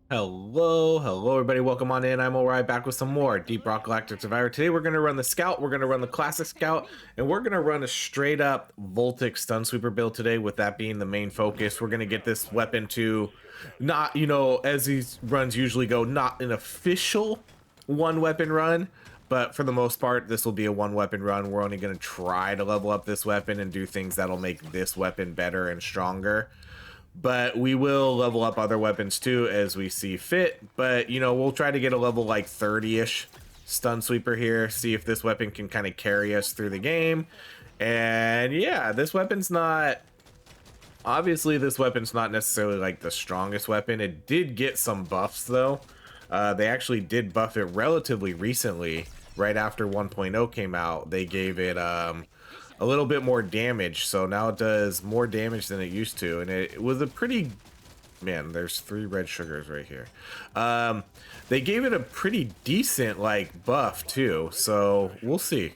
Hello, everybody. Welcome on in. I'm Alright, back with some more Deep Rock Galactic Survivor. Today we're going to run the Scout, we're going to run the Classic Scout, and we're going to run a straight up Voltic Stun Sweeper build today, with that being the main focus. We're going to get this weapon to not, as these runs usually go, not an official one weapon run, but for the most part, this will be a one weapon run. We're only going to try to level up this weapon and do things that'll make this weapon better and stronger. But we will level up other weapons too as we see fit. But, we'll try to get a level like 30-ish stun sweeper here, see if this weapon can kind of carry us through the game. And yeah, this weapon's not... Obviously, this weapon's not necessarily like the strongest weapon. It did get some buffs though. They actually did buff it relatively recently, right after 1.0 came out. They gave it a little bit more damage, so now it does more damage than it used to, and it was a pretty... Man, there's 3 red sugars right here. They gave it a pretty decent like buff too, so we'll see.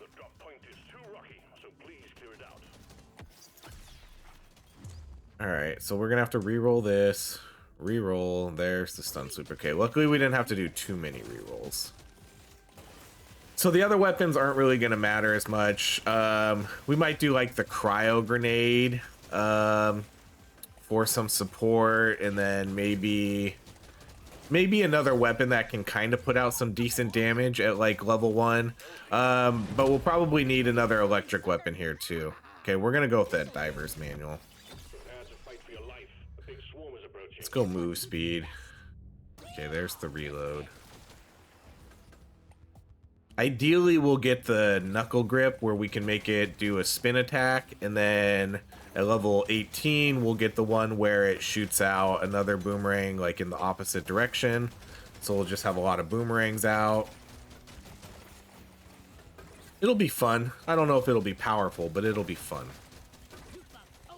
All right, so we're gonna have to re-roll this. Re-roll. There's the stun sweep. Okay, luckily we didn't have to do too many re-rolls. So the other weapons aren't really going to matter as much. We might do like the cryo grenade for some support, and then maybe another weapon that can kind of put out some decent damage at like level 1. But we'll probably need another electric weapon here too. Okay, we're going to go with that diver's manual. Let's go move speed. Okay, there's the reload. Ideally, we'll get the knuckle grip where we can make it do a spin attack, and then at level 18, we'll get the one where it shoots out another boomerang like in the opposite direction. So we'll just have a lot of boomerangs out. It'll be fun. I don't know if it'll be powerful, but it'll be fun. All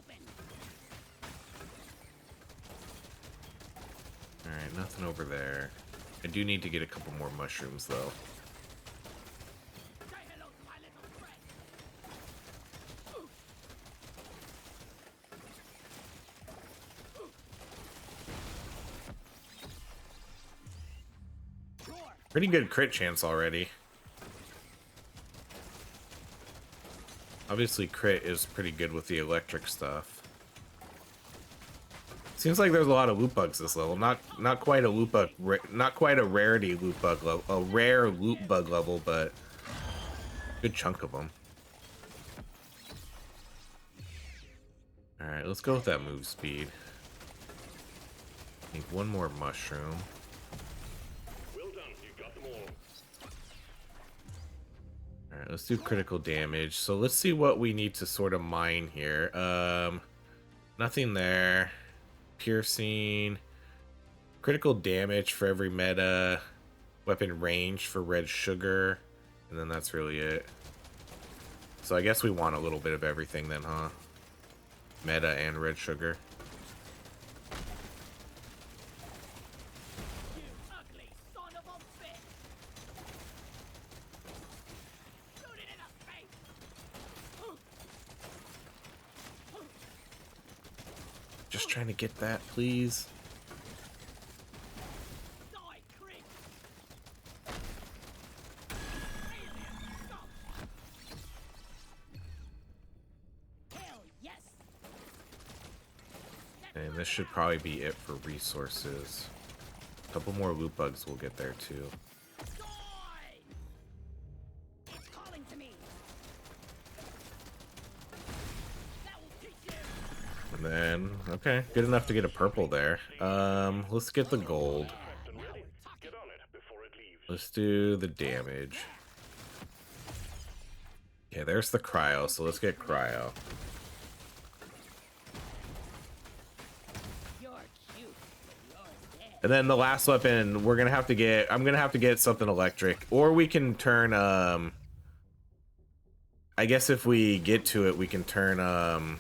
right, nothing over there. I do need to get a couple more mushrooms though. Pretty good crit chance already. Obviously, crit is pretty good with the electric stuff. Seems like there's a lot of loot bugs this level. Not quite a loot bug, not quite a rarity loot bug level, a rare loot bug level, but good chunk of them. All right, let's go with that move speed. I think one more mushroom. Alright, let's do critical damage. So let's see what we need to sort of mine here. Nothing there. Piercing. Critical damage for every meta. Weapon range for red sugar. And then that's really it. So I guess we want a little bit of everything then, huh? Meta and red sugar. Just trying to get that, please. And this should probably be it for resources. A couple more loot bugs will get there too. And then, okay, good enough to get a purple there. Let's get the gold. Let's do the damage. Okay, there's the cryo, so let's get cryo. And then the last weapon, we're gonna have to get, I'm gonna have to get something electric, or we can turn, I guess if we get to it, we can turn,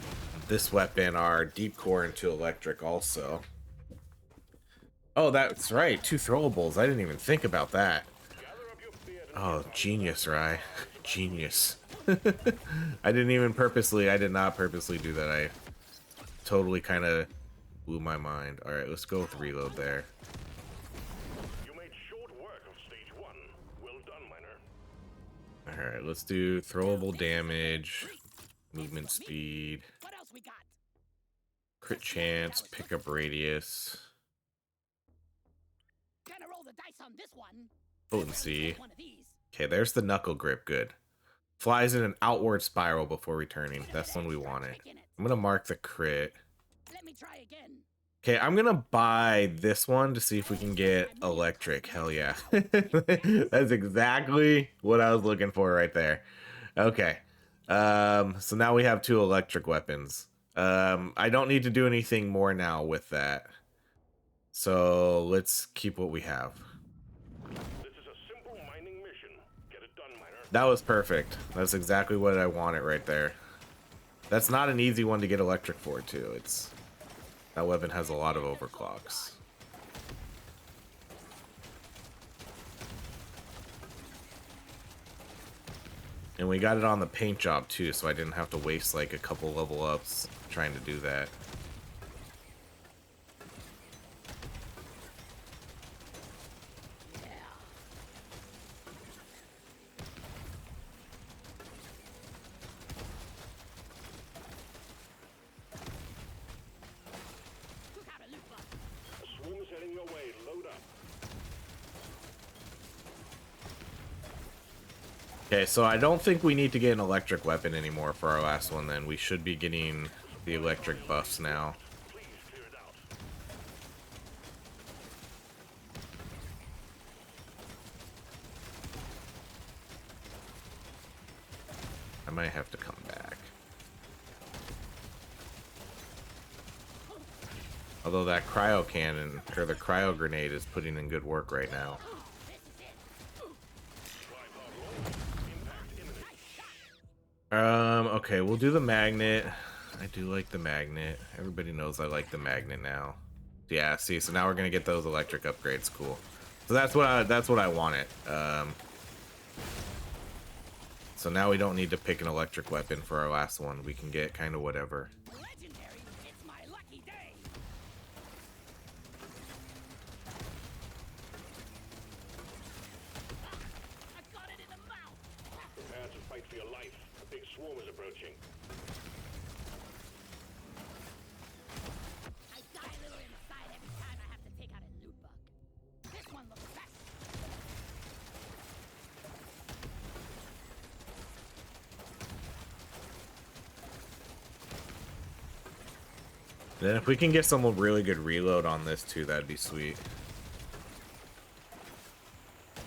this weapon, our deep core, into electric also. Oh, that's right, 2 throwables. I didn't even think about that. Oh, genius, Rye. Genius. I did not purposely do that. I totally kind of blew my mind. All right, let's go with reload there. All right, let's do throwable damage, movement speed, crit chance, pickup radius, potency. Okay, there's the knuckle grip. Good. Flies in an outward spiral before returning. That's when we want it. I'm gonna mark the crit. Okay, I'm gonna buy this one to see if we can get electric. Hell yeah. That's exactly what I was looking for right there. Okay. So now we have 2 electric weapons. I don't need to do anything more now with that. So let's keep what we have. This is a simple mining mission. Get it done, miner. That was perfect. That's exactly what I wanted right there. That's not an easy one to get electric for too. That weapon has a lot of overclocks. And we got it on the paint job too, so I didn't have to waste like a couple level ups trying to do that. A swarm is heading your way. Load up. Okay, so I don't think we need to get an electric weapon anymore for our last one then. We should be getting the electric buffs now. Please clear it out. I might have to come back. Although that cryo cannon, or the cryo grenade, is putting in good work right now. Okay, we'll do the magnet. I do like the magnet. Everybody knows I like the magnet now. Yeah, see, so now we're gonna get those electric upgrades. Cool. So that's what I wanted. So now we don't need to pick an electric weapon for our last one. We can get kind of whatever. Legendary, it's my lucky day. I've got it in the mouth. Prepare to fight for your life. A big swarm is approaching. I die a little inside every time I have to take out a loot bug. This one looks best. Then if we can get some really good reload on this too, that'd be sweet.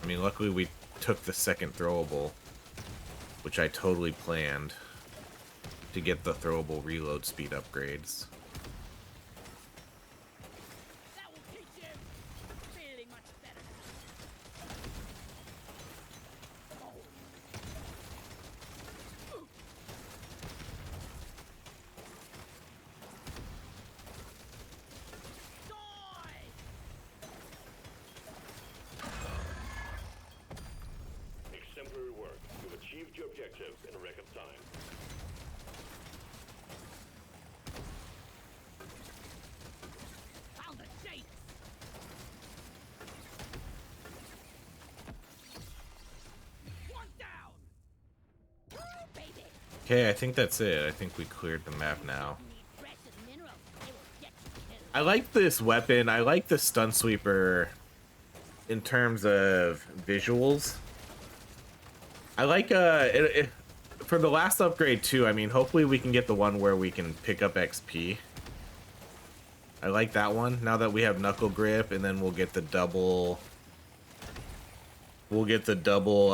I mean, luckily we took the second throwable, which I totally planned to get the throwable reload speed upgrades. That will teach you. Feeling much better. Die! Exemplary work. You've achieved your objective in a record time. Found the chase. One down. Woo, baby. Okay, I think that's it. I think we cleared the map now. Need precious minerals. They will get you killed. I like this weapon. I like the stun sweeper in terms of visuals. I like for the last upgrade too. I mean, hopefully we can get the one where we can pick up XP. I like that one. Now that we have knuckle grip, and then we'll get the double. We'll get the double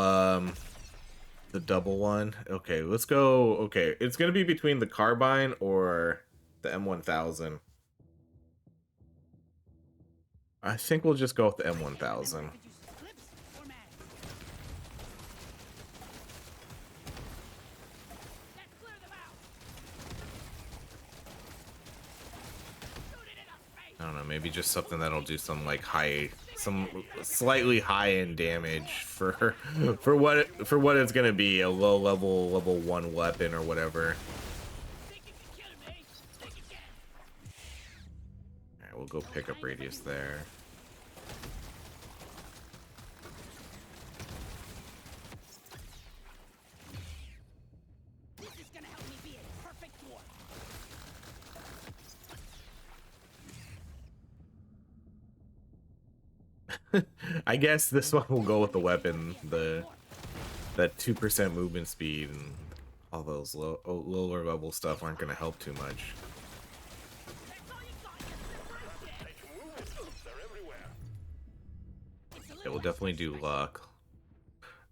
one. Okay, let's go. Okay, it's gonna be between the carbine or the M1000. I think we'll just go with the M1000. Did you clips or mag? Let's clear them out. Shoot it in the face. I don't know, maybe just something that'll do some like some slightly high-end damage for what it's gonna be, a low level 1 weapon or whatever. Think you can kill me? Think you can? All right, we'll go pick up radius there. I guess this one will go with the weapon, that 2% movement speed, and all those lower level stuff aren't going to help too much. It will definitely do luck.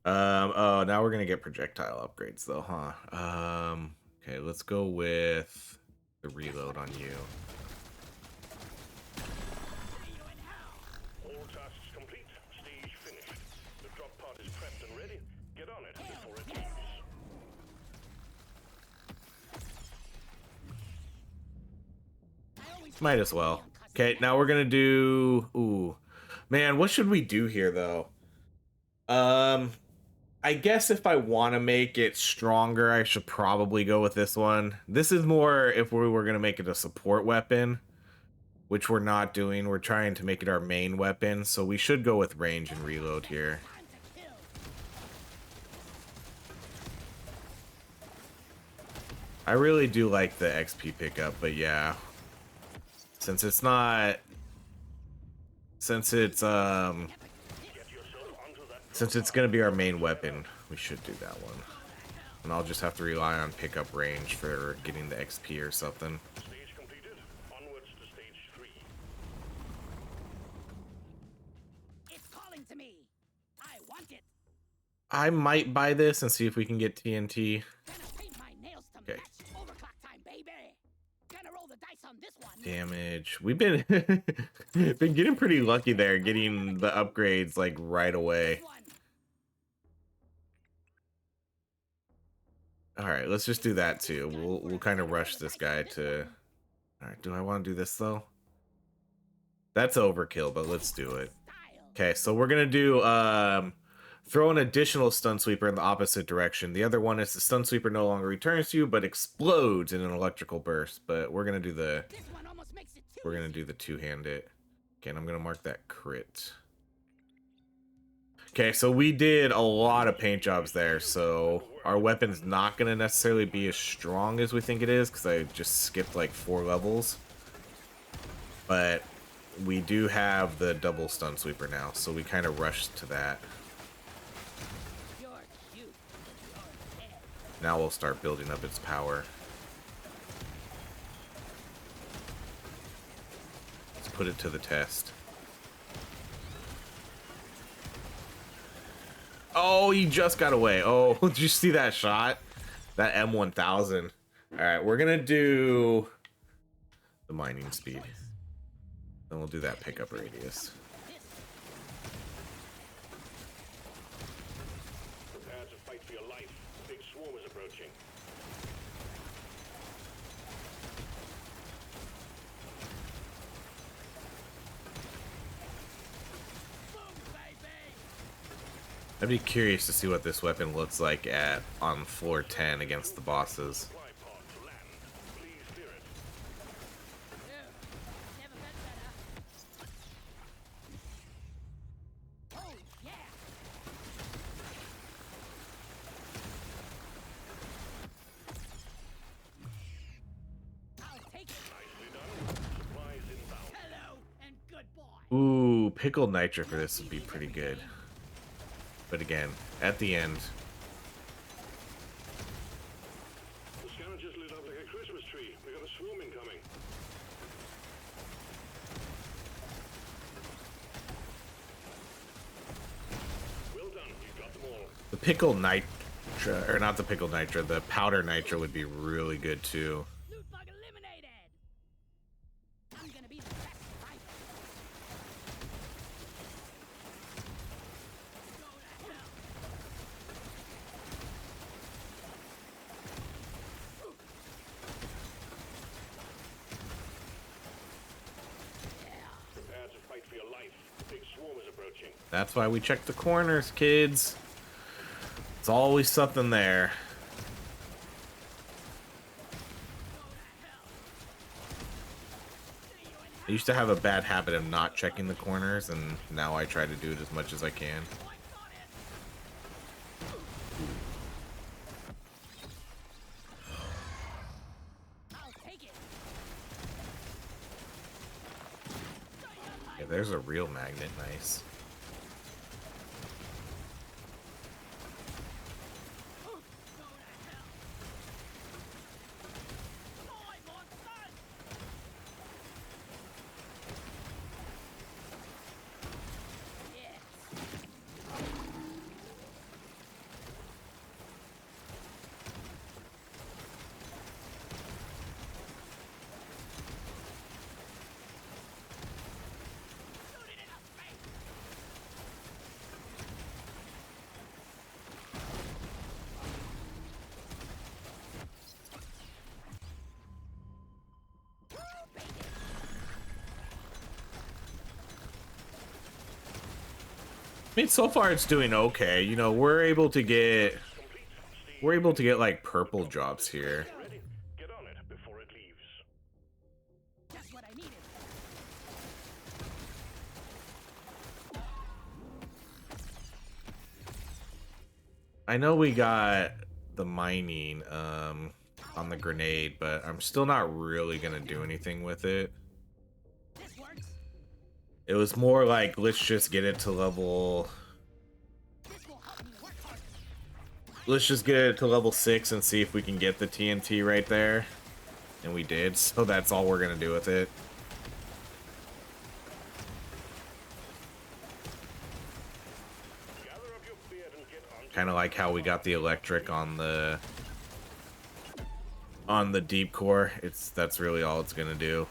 Oh, now we're gonna get projectile upgrades though, huh? Okay, let's go with the reload on you. All tasks complete. Stage finished. The drop pod is prepped and ready. Get on it before it leaves. Might as well. Okay, now we're gonna do. Ooh, man, what should we do here though? I guess if I want to make it stronger, I should probably go with this one. This is more if we were gonna make it a support weapon, which we're not doing. We're trying to make it our main weapon, so we should go with range and reload here. I really do like the XP pickup, but yeah, since it's not, since it's gonna be our main weapon, we should do that one. And I'll just have to rely on pickup range for getting the XP or something. Stage completed. Onwards to stage 3. It's calling to me. I want it. I might buy this and see if we can get TNT. Gonna paint my nails to Okay. match. Overclock time, baby. Gonna roll the dice on this one. Damage. We've been been getting pretty lucky there, getting the upgrades like right away. This one. All right, let's just do that too. We'll kind of rush this guy to. All right, do I want to do this though? That's overkill, but let's do it. Style. Okay, so we're gonna do throw an additional stun sweeper in the opposite direction. The other one is the stun sweeper no longer returns to you, but explodes in an electrical burst. But we're gonna do the This one almost makes it too easy. two-handed. Okay, and I'm gonna mark that crit. Okay, so we did a lot of paint jobs there, so our weapon's not gonna necessarily be as strong as we think it is, because I just skipped like 4 levels. But we do have the double stun sweeper now, so we kind of rushed to that. You're cute. You're dead. Now we'll start building up its power. Let's put it to the test. Oh, he just got away. Oh, did you see that shot? That M1000. All right, we're gonna do the mining speed. Then we'll do that pickup radius. Prepare to fight for your life. Big swarm is approaching. Boom, baby. I'd be curious to see what this weapon looks like on floor 10 against the bosses. Supply pod to land. Please clear it. Never been better. Oh, yeah. I'll take it. Nicely done. Supplies inbound. Hello and goodbye. Ooh, pickled nitro for this would be pretty good. But again, at the end, The scanner just lit up like a Christmas tree. We got a swarm incoming. Well done. You got them all. the pickled nitro, or not the pickled nitro, the powder nitro would be really good too. Loot bug eliminated. I'm gonna be the best fighter. Go to hell. Prepare to fight for your life. Big swarm is approaching. That's why we check the corners, kids. It's always something there. I used to have a bad habit of not checking the corners, and now I try to do it as much as I can. I'll take it. Yeah, there's a real magnet, nice. I mean, so far it's doing okay. You know, we're able to get like purple jobs here. Ready? Get on it before it leaves. Just what I needed. I know we got the mining on the grenade, but I'm still not really gonna do anything with it. This works. It was more like, let's just get it to level... This will help me work harder. Let's just get it to level 6 and see if we can get the TNT right there. And we did, so that's all we're gonna do with it. Gather up your beard and get on. Kind of like how we got the electric on the deep core. That's really all it's gonna do.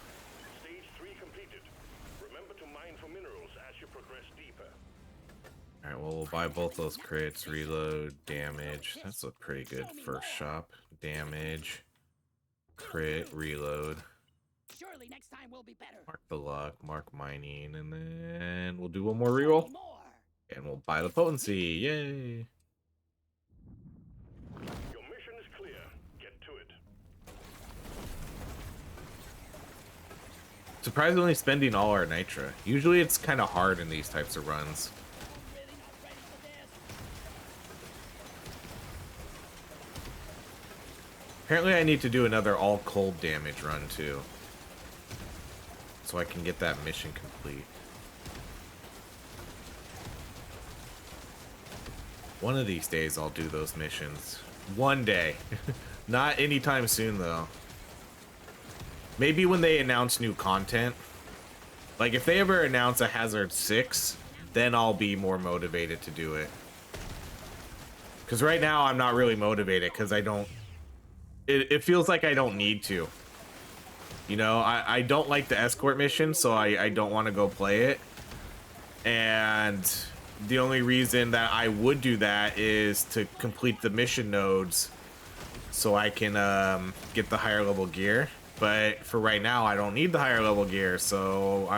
Stage 3 completed. Remember to mine for minerals as you progress deeper. All right, well, we'll buy both those crits. Reload, damage. That's a pretty good first shop. Damage, crit, reload. Surely next time will be better. Mark the luck, mark mining, and then we'll do one more reroll. More. And we'll buy the potency. Yay! Your mission is clear. Get to it. Surprisingly spending all our nitra. Usually it's kind of hard in these types of runs. I'm really not ready for this. Apparently I need to do another all cold damage run too. So I can get that mission complete. One of these days I'll do those missions. One day. Not anytime soon though. Maybe when they announce new content. Like if they ever announce a Hazard 6, then I'll be more motivated to do it. Because right now I'm not really motivated because I don't... It feels like I don't need to. You know, I don't like the escort mission, so I don't want to go play it. And the only reason that I would do that is to complete the mission nodes so I can get the higher level gear. But for right now, I don't need the higher level gear, so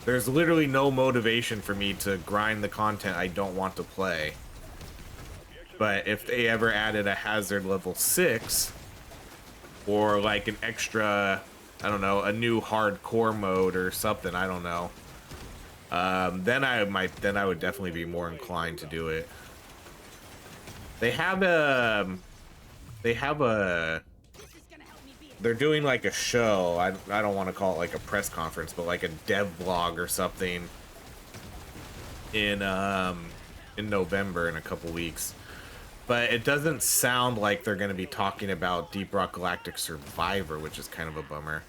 there's literally no motivation for me to grind the content I don't want to play. But if they ever added a hazard level 6 or like an extra, I don't know, a new hardcore mode or something, I don't know. Then I would definitely be more inclined to do it. They have a This is gonna help me be a they're doing like a show. I don't want to call it like a press conference, but like a dev vlog or something in November in a couple weeks. But it doesn't sound like they're going to be talking about Deep Rock Galactic Survivor, which is kind of a bummer.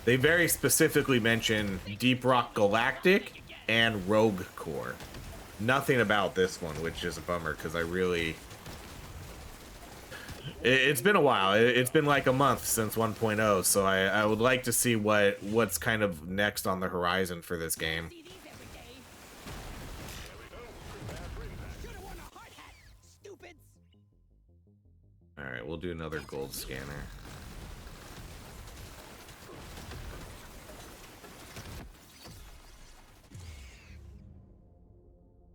They very specifically mention Deep Rock Galactic and Rogue Core. Nothing about this one, which is a bummer because I really... It's been a while. It's been like a month since 1.0, so I would like to see what's kind of next on the horizon for this game. see these every day. Should've worn a hard hat, stupids. Alright, we'll do another gold scanner.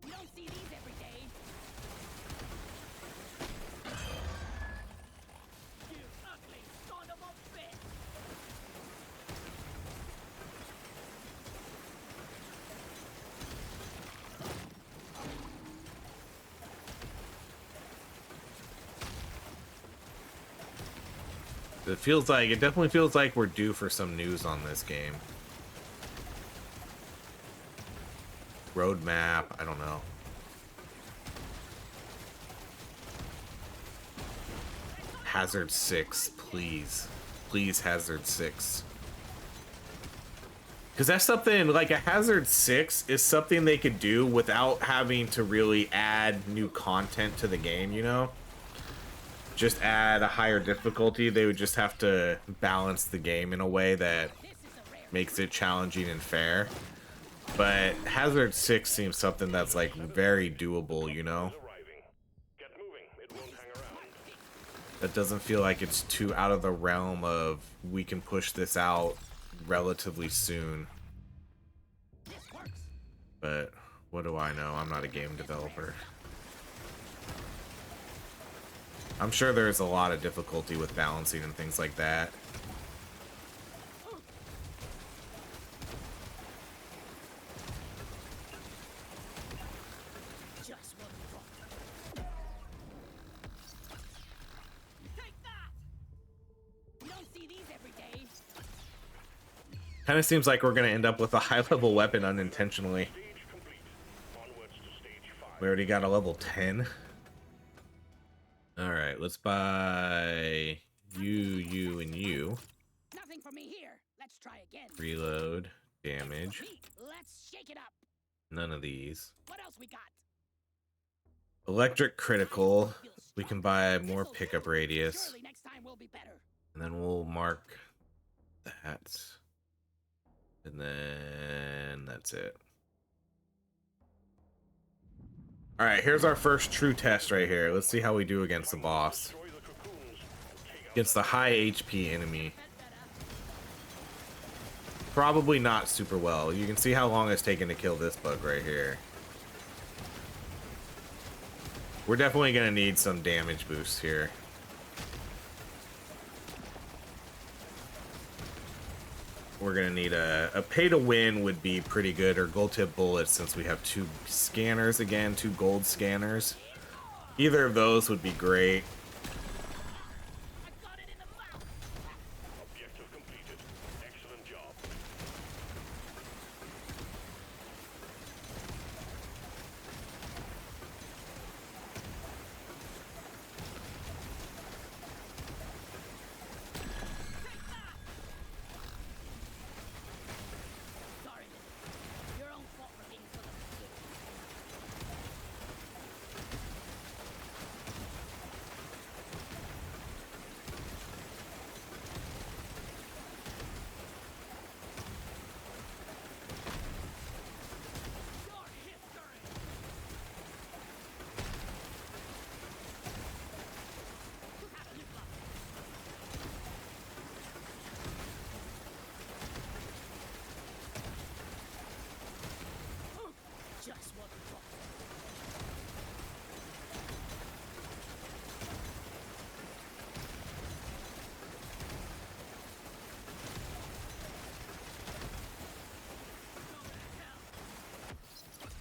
You don't see these every day. You ugly son of a bitch. It definitely feels like we're due for some news on this game. Roadmap, I don't know. Hazard 6, please. Please, Hazard 6. Because that's something, like a Hazard 6 is something they could do without having to really add new content to the game, you know? Just add a higher difficulty. They would just have to balance the game in a way that This is a rare. makes it challenging and fair. But Hazard 6 seems something that's like very doable, you know? Arriving. Get moving. It won't hang around. That doesn't feel like it's too out of the realm of we can push this out relatively soon. This works. But What do I know? I'm not a game developer. I'm sure there's a lot of difficulty with balancing and things like that. Just one drop. Take that! You don't see these every day. Kind of seems like we're going to end up with a high-level weapon unintentionally. Stage complete. Onwards to stage 5. We already got a level 10. All right, let's buy you, and you. Nothing for me here. Let's try again. Reload, damage. Pete, let's shake it up. None of these. What else we got? Electric critical. We can buy more pickup radius. Surely next time will be better. And then we'll mark that. And then that's it. All right, here's our first true test right here. Let's see how we do against the boss. Destroy the cocoons. Take out Against the high HP enemy. Probably not super well. You can see how long it's taken to kill this bug right here. We're definitely going to need some damage boosts here. We're going to need a pay to win would be pretty good, or gold tip bullets, since we have 2 scanners again, 2 gold scanners. Either of those would be great. I got it in the mouth. objective completed. Excellent job. Sorry, Lily. Your own fault for being so obscure. Your history. You have a new block. Just one drop.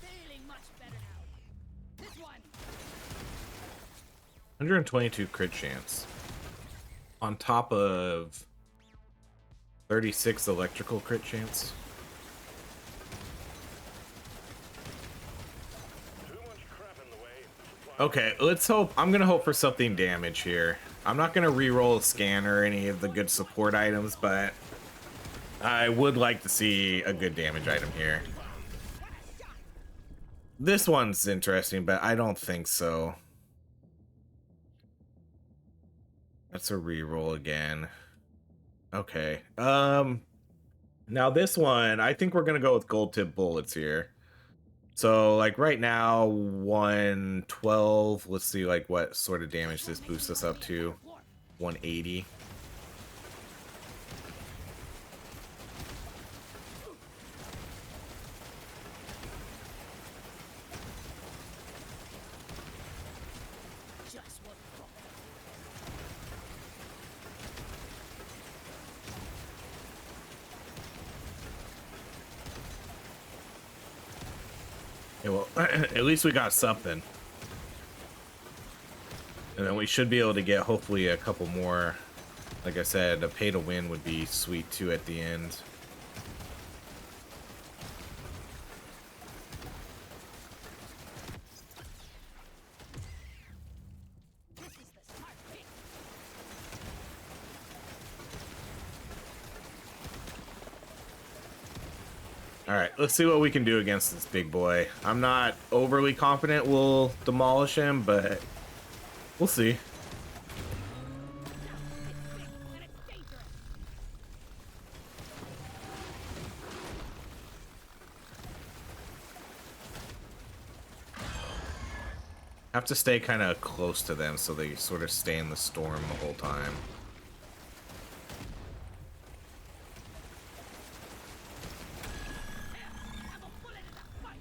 Feeling much better now. This one. 122 crit chance. On top of 36 electrical crit chance. Too much crap in the way. Okay, let's hope. I'm gonna hope for something damage here. I'm not gonna re-roll a scanner or any of the good support items, but I would like to see a good damage item here. This one's interesting, but I don't think so. That's a re-roll again. Okay. Now this one, I think we're gonna go with gold tip bullets here. So like right now, 112. Let's see like what sort of damage this boosts us up to. 180. Just one drop. Yeah, well, at least we got something. And then we should be able to get hopefully a couple more. Like I said, a pay to win would be sweet too at the end. This is the smart pick. Alright, let's see what we can do against this big boy. I'm not overly confident we'll demolish him, but we'll see. It's big and it's dangerous. Have to stay kind of close to them so they sort of stay in the storm the whole time. Have a bullet in the fight.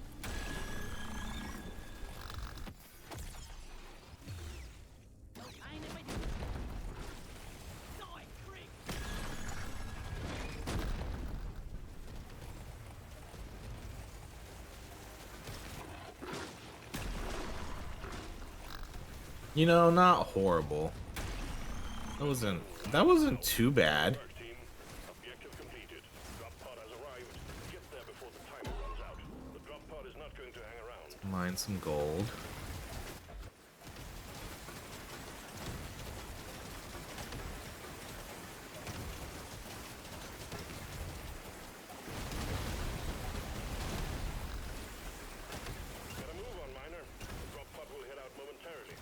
You know, not horrible. That wasn't too bad. Work, team. Objective completed. Drop pod has arrived. Get there before the timer runs out. The drop pod is not going to hang around. Mine some gold. Gotta move on, miner. The drop pod will head out momentarily.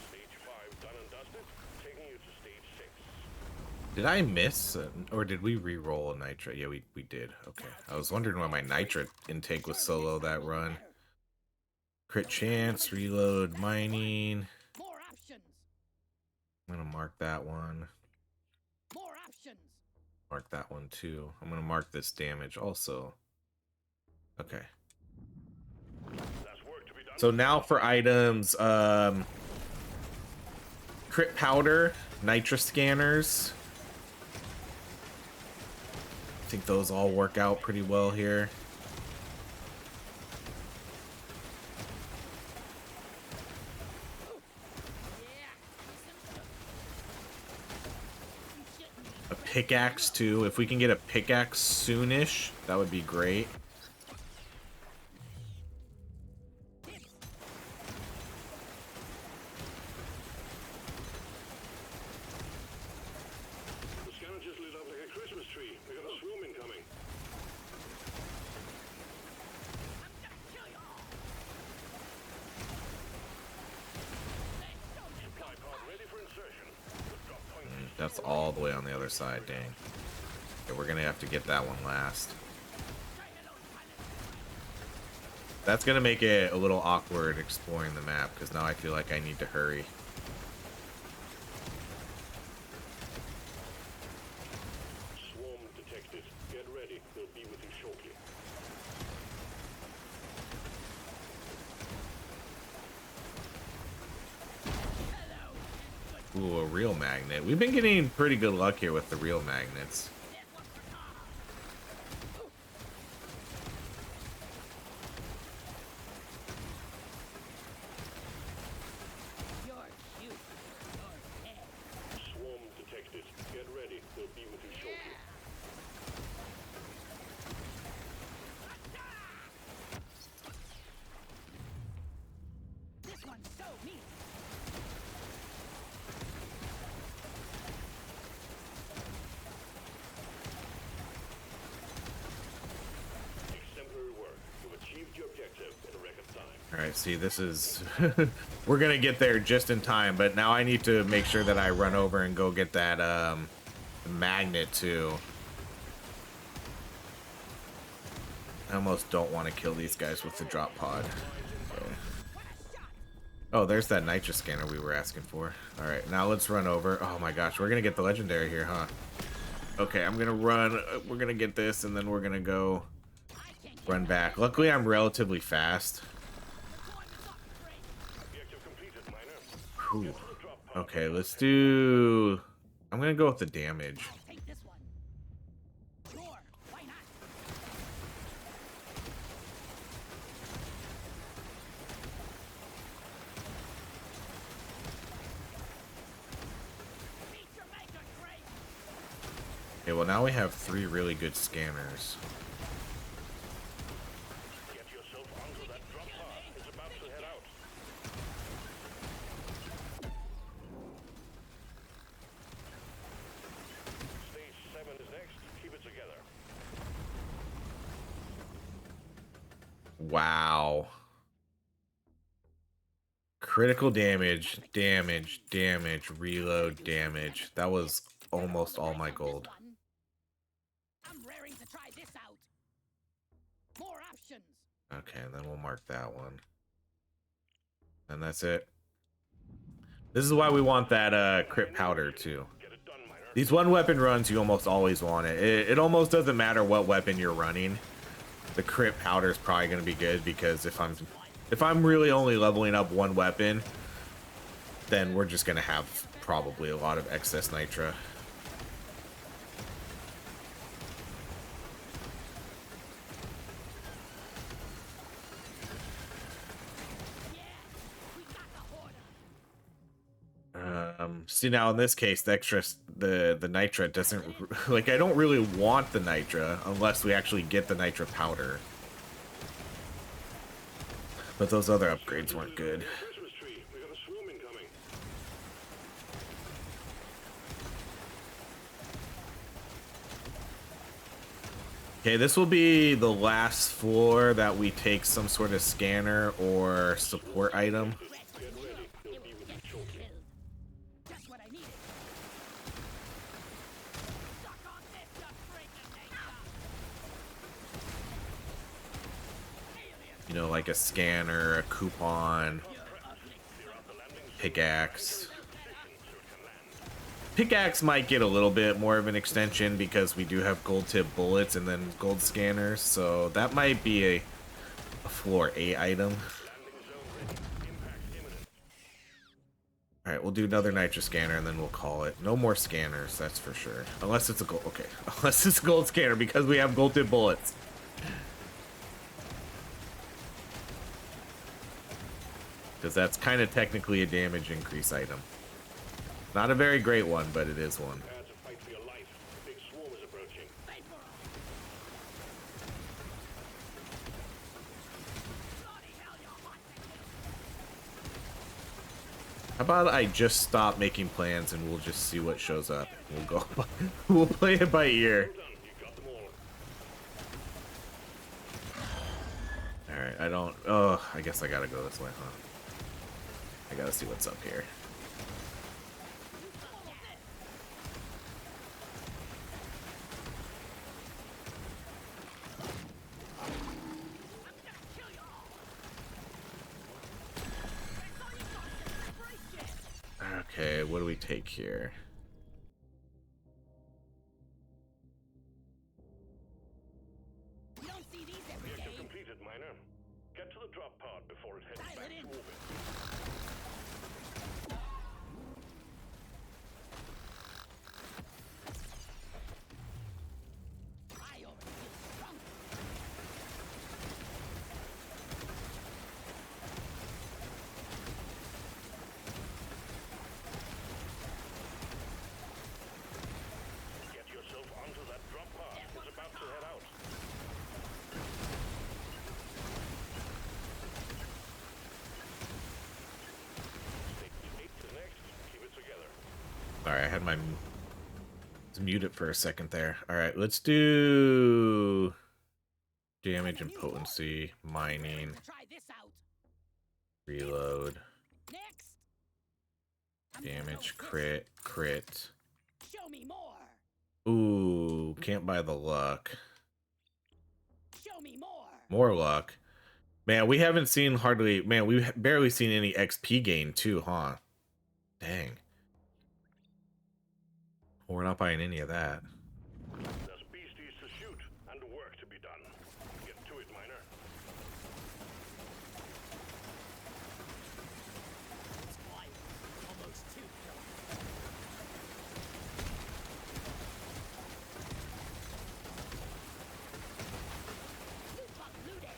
Stage 5 done and dusted. Taking you to stage 6. Did I miss, or did we re-roll a nitra? Yeah, we did. Okay, I was wondering why my nitra intake was so low that run. Crit chance, reload, mining. More options. I'm gonna mark that one. More options. Mark that one too. I'm gonna mark this damage also. Okay. That's work to be done. So now for items, crit powder, nitra scanners. I think those all work out pretty well here. A pickaxe too. If we can get a pickaxe soonish, that would be great. The scanner just lit up like a Christmas tree. We got a swarm incoming. I'm gonna kill you all. Supply pod ready for insertion. The drop point is That's all the way on the other side, dang. Okay, we're gonna have to get that one last. That's gonna make it a little awkward exploring the map, because now I feel like I need to hurry. swarm detected. Get ready. They'll be with you shortly. Ooh, a real magnet. We've been getting pretty good luck here with the real magnets. You're cute. You're dead. Swarm detected. Get ready. They'll be with you shortly. This one's so mean. Exemplary work. You've achieved your objective in a record time. All right, see, this is... we're gonna get there just in time, but now I need to make sure that I run over and go get that magnet too. I almost don't want to kill these guys with the drop pod. Okay. Oh, there's that nitra scanner we were asking for. All right, now let's run over. Oh my gosh, we're gonna get the legendary here, huh? Okay, I'm gonna run. We're gonna get this, and then we're gonna go run back. Luckily, I'm relatively fast. Objective completed, miner. Whew. Get to the drop pod. Okay, let's do... I'm gonna go with the damage. Take this one. Sure. Why not? Feature maker great. Okay, well now we have 3 really good scanners. Get yourself onto that drop pod. It's about to head out. Stage 7 is next. Keep it together. Wow. Critical damage, damage, damage, reload, damage. That was almost all my gold. I'm raring to try this out. More options. Okay, and then we'll mark that one. And that's it. This is why we want that crit powder too. Get it done, miner. These one weapon runs, you almost always want it. It almost doesn't matter what weapon you're running. The crit powder is probably going to be good, because if I'm really only leveling up one weapon, then we're just going to have probably a lot of excess nitra. Yeah, we got the hordes. See, now in this case, the extra, the nitra doesn't, like, I don't really want the nitra unless we actually get the nitra powder. But those other upgrades weren't good. Christmas tree. We got a swarm incoming. Okay, this will be the last floor that we take some sort of scanner or support item. Get ready. They'll be with you shortly. Just what I needed. Suck on this, you freaking nature. You know, like a scanner, a coupon, pickaxe. Pickaxe might get a little bit more of an extension because we do have gold tip bullets and then gold scanners, so that might be a floor 8 item. Alright, we'll do another nitro scanner and then we'll call it. No more scanners, that's for sure. Unless it's a gold, okay. Unless it's a gold scanner because we have gold tip bullets. Because that's kind of technically a damage increase item. Not a very great one, but it is one. Prepare to fight for your life. The big swarm is approaching. How about I just stop making plans and we'll just see what shows up. We'll go. We'll play it by ear. Well done. You got them all. All right. I don't. Oh, I guess I gotta go this way, huh? I gotta see what's up here. Okay, what do we take here? You don't see these every Objective day. completed, miner. Get to the drop pod before it heads Dial back it in. to orbit. I already feel strong. Get yourself onto that drop pod. It's about to head out. Stay to next. Keep it together. All right, I had my to mute it for a second there. All right, let's do damage and potency, mining, To try this out. reload, Next. I'm gonna damage, go crit, crit. Show me more. Ooh, can't buy the luck. Show me more. More luck. Man, we haven't seen hardly. Man, we've barely seen any XP gain too, huh? Dang. We're not buying any of that. There's beasties to shoot and work to be done. Get to it, miner. It's quiet. Almost too close. Super looted.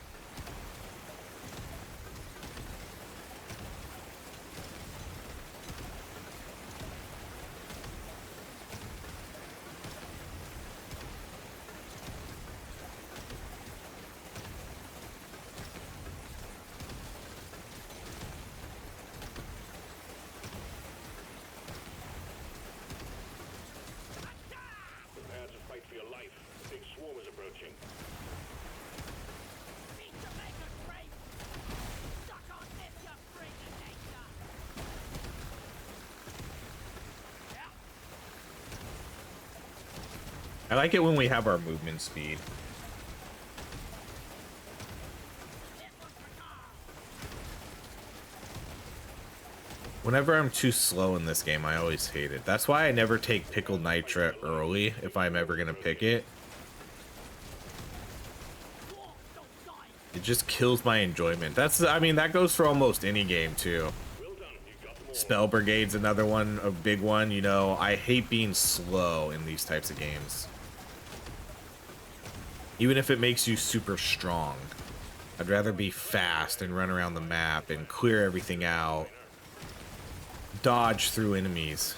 Prepare to fight for your life. The big swarm is approaching. Need to make a break. Suck on this, you freaking nature. Yeah. I like it when we have our movement speed. This one's for Carl. Whenever I'm too slow in this game, I always hate it. That's why I never take pickled nitra early if I'm ever gonna pick it. Dwarf, don't die. It just kills my enjoyment. That's, I mean, that goes for almost any game too. Well done. You got them all. Spell Brigade's another one, a big one. You know, I hate being slow in these types of games. Even if it makes you super strong. I'd rather be fast and run around the map and clear everything out. dodge through enemies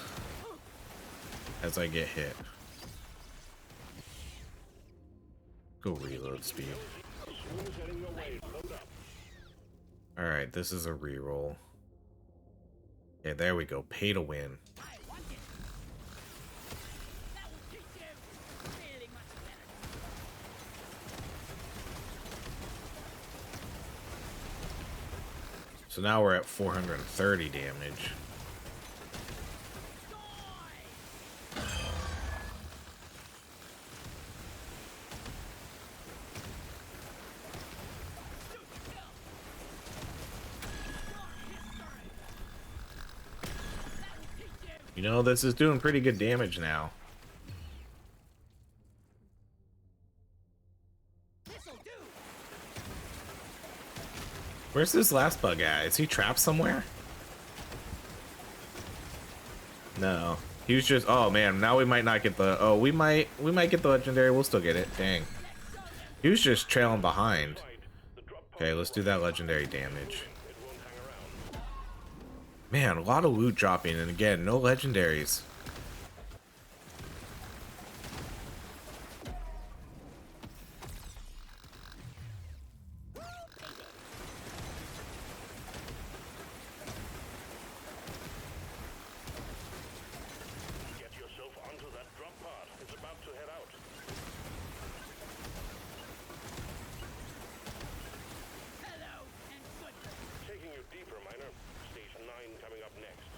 as I get hit. Go reload speed. Alright, this is a reroll. Okay, there we go. Pay to win. So now we're at 430 damage. You know, this is doing pretty good damage now. Where's this last bug at? Is he trapped somewhere? No. He was just, oh man, now we might not get the, oh, we might get the legendary. We'll still get it. Dang. He was just trailing behind. Okay, let's do that legendary damage. Man, a lot of loot dropping, and again, no legendaries. Get yourself onto that drop pod. It's about to head out. Hello and goodbye. Taking you deeper, miner. Station 9 coming up next.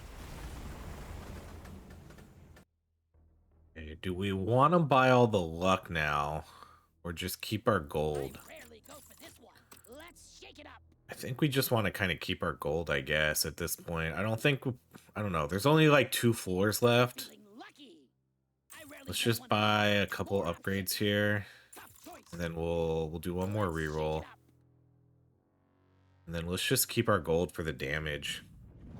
Okay, do we want to buy all the luck now, or just keep our gold? I rarely go for this one. Let's shake it up. I think we just want to kind of keep our gold, I guess, at this point. I don't think, I don't know. There's only like 2 floors left. Feeling lucky. I rarely Let's get just one buy more a couple option. upgrades here, Top choice. and then we'll do one more Let's shake reroll, it up. and then let's just keep our gold for the damage.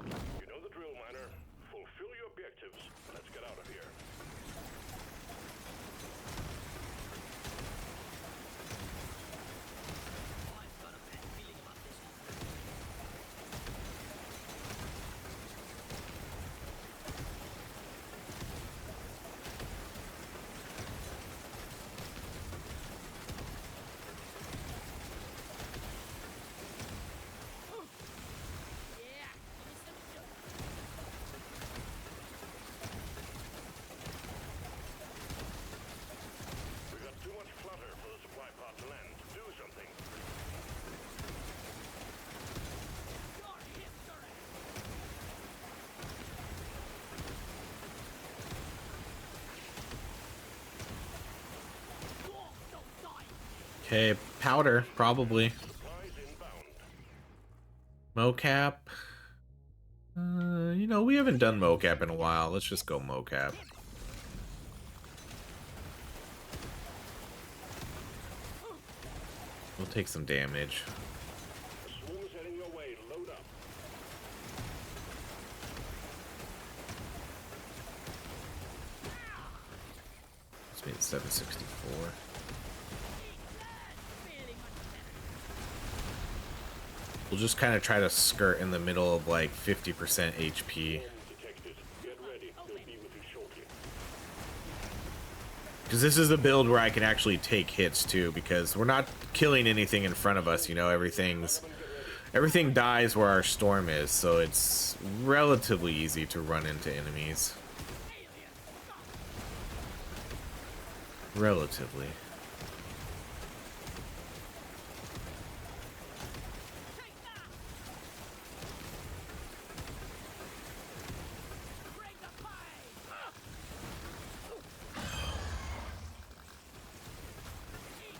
You know the drill, miner. Fulfill your objectives. Let's get out of here. I've got a bad feeling about this one. Yeah, give me some sugar. We got too much clutter for the supply pod to land. Do something. Your history. Dwarf don't die. Okay, powder, probably. Supplies inbound. Mocap. You know, we haven't done mocap in a while. Let's just go mocap. We'll take some damage. A swarm is heading your way. Load up. Let's make it 764. Feeling much better. We'll just kind of try to skirt in the middle of like 50% HP. Swarm detected. Get ready. They'll be with you shortly. Because this is a build where I can actually take hits too, because we're not killing anything in front of us, you know, everything dies where our storm is, so it's relatively easy to run into enemies. Relatively. Take that. Break the pie. Eat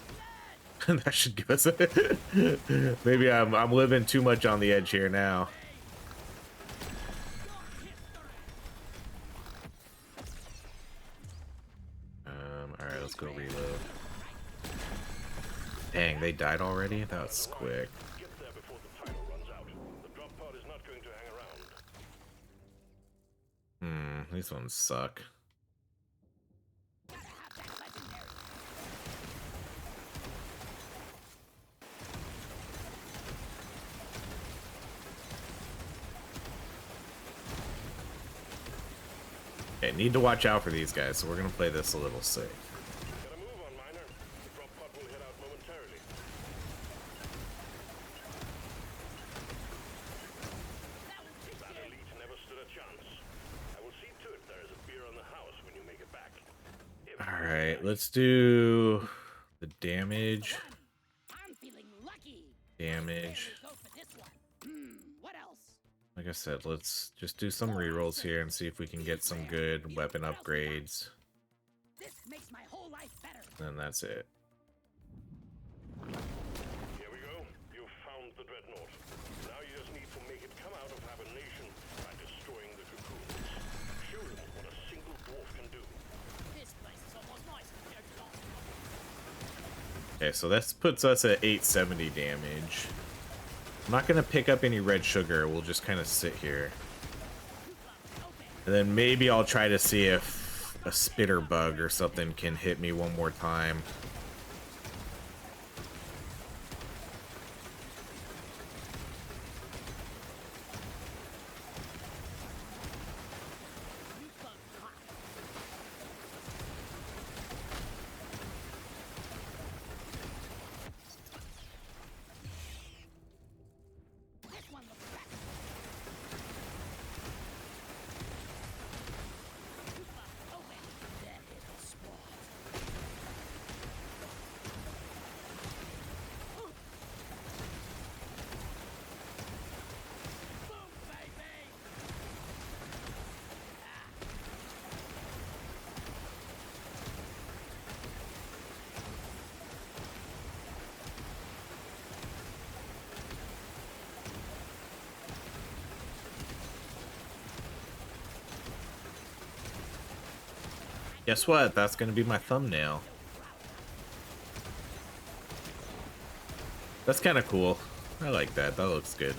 lead. That should give us a maybe I'm living too much on the edge here now. All right, let's go reload. Dang, they died already. That was quick. Get there before the timer runs out. The drop pod is not going to hang around. These ones suck. Gotta have that legendary. Okay, need to watch out for these guys, so we're gonna play this a little safe. Gotta move on, miner. The drop pod will head out momentarily. That elite never stood a chance. I will see to it there is a beer on the house when you make it back. Alright, let's do the damage. I'm feeling lucky. Damage. Go for this one. What else? Like I said, let's just do some rerolls here and see if we can get some good weapon upgrades. This makes my whole life better. And that's it. Here we go. You've found the dreadnought. Now you just need to make it come out of hibernation by destroying the cocoons. Show them what a single dwarf can do. This place is almost nice compared to last time. Okay, so this puts us at 870 damage. I'm not going to pick up any red sugar. We'll just kind of sit here. And then maybe I'll try to see if a spitter bug or something can hit me one more time. This one looks better. Open. That is a spot. Boom, baby. Guess what? That's going to be my thumbnail. That's kind of cool. I like that. That looks good.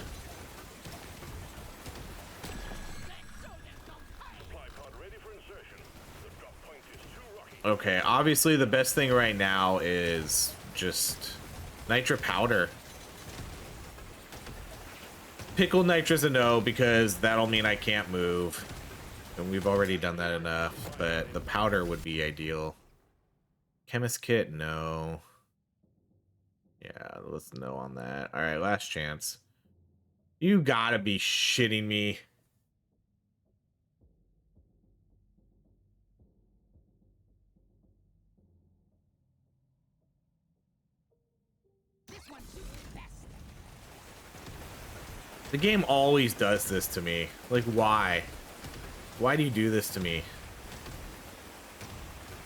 Supply pod ready for insertion. The drop point is too rocky. Okay, obviously the best thing right now is just nitro powder. Pickle nitro's a no because that'll mean I can't move. And we've already done that enough, but the powder would be ideal. Chemist kit, no. Yeah, let's no on that. All right, last chance. You gotta be shitting me. This one shoots best. The game always does this to me. Like, why? Why do you do this to me?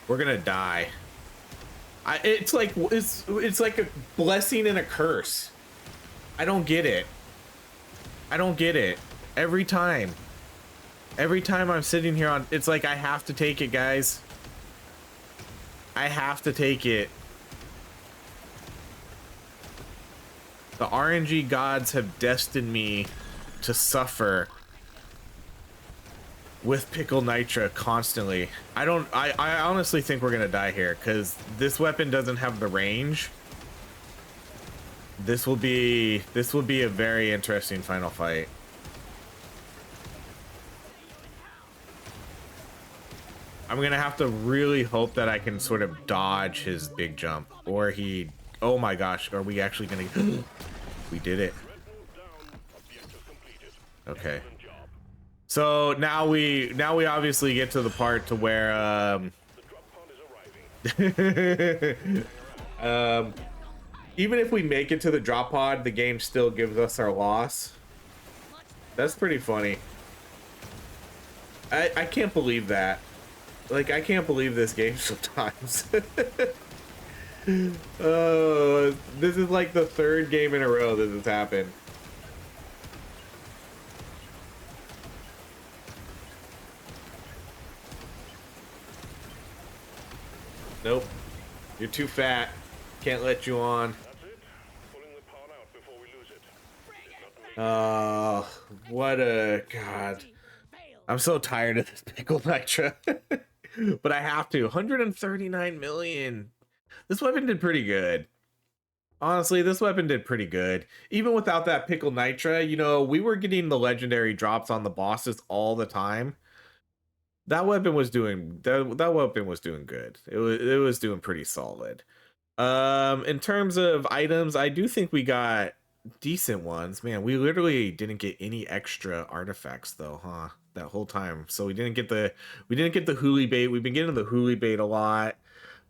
We're gonna die. It's like a blessing and a curse. I don't get it. I don't get it. Every time I'm sitting here on, it's like I have to take it, guys. I have to take it. The RNG gods have destined me to suffer with Pickle Nitra constantly. I honestly think we're gonna die here because this weapon doesn't have the range. This will be a very interesting final fight. I'm gonna have to really hope that I can sort of dodge his big jump, or he. Oh my gosh, are we actually gonna? We did it. Okay. So now we obviously get to the part to where even if we make it to the drop pod, the game still gives us our loss. That's pretty funny. I can't believe that. Like, I can't believe this game sometimes. Oh, this is like the third game in a row that has happened. Nope. You're too fat. Can't let you on. That's it. Pulling the pod out before we lose it. Oh, what a god. I'm so tired of this pickle nitra. But I have to. 139 million. This weapon did pretty good. Honestly, this weapon did pretty good. Even without that pickle nitra, you know, we were getting the legendary drops on the bosses all the time. That weapon was doing that weapon was doing good. It was doing pretty solid. In terms of items, I do think we got decent ones. Man, we literally didn't get any extra artifacts though, huh? That whole time. So we didn't get the hooly bait. We've been getting the hooly bait a lot.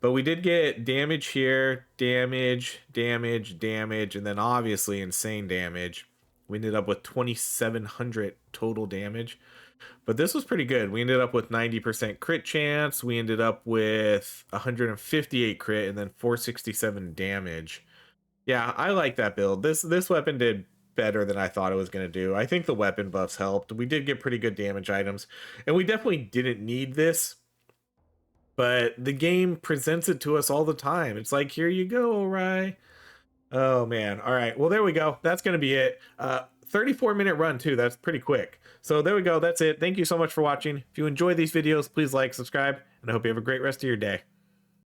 But we did get damage here, damage, damage, damage, and then obviously insane damage. We ended up with 2,700 total damage. But this was pretty good. We ended up with 90% crit chance. We ended up with 158 crit and then 467 damage. Yeah, I like that build. This weapon did better than I thought it was going to do. I think the weapon buffs helped. We did get pretty good damage items, and we definitely didn't need this, but the game presents it to us all the time. It's like, here you go, right? Oh man. All right. Well, there we go. That's going to be it. 34-minute run too. That's pretty quick. So there we go. That's it. Thank you so much for watching. If you enjoy these videos, please like, subscribe, and I hope you have a great rest of your day.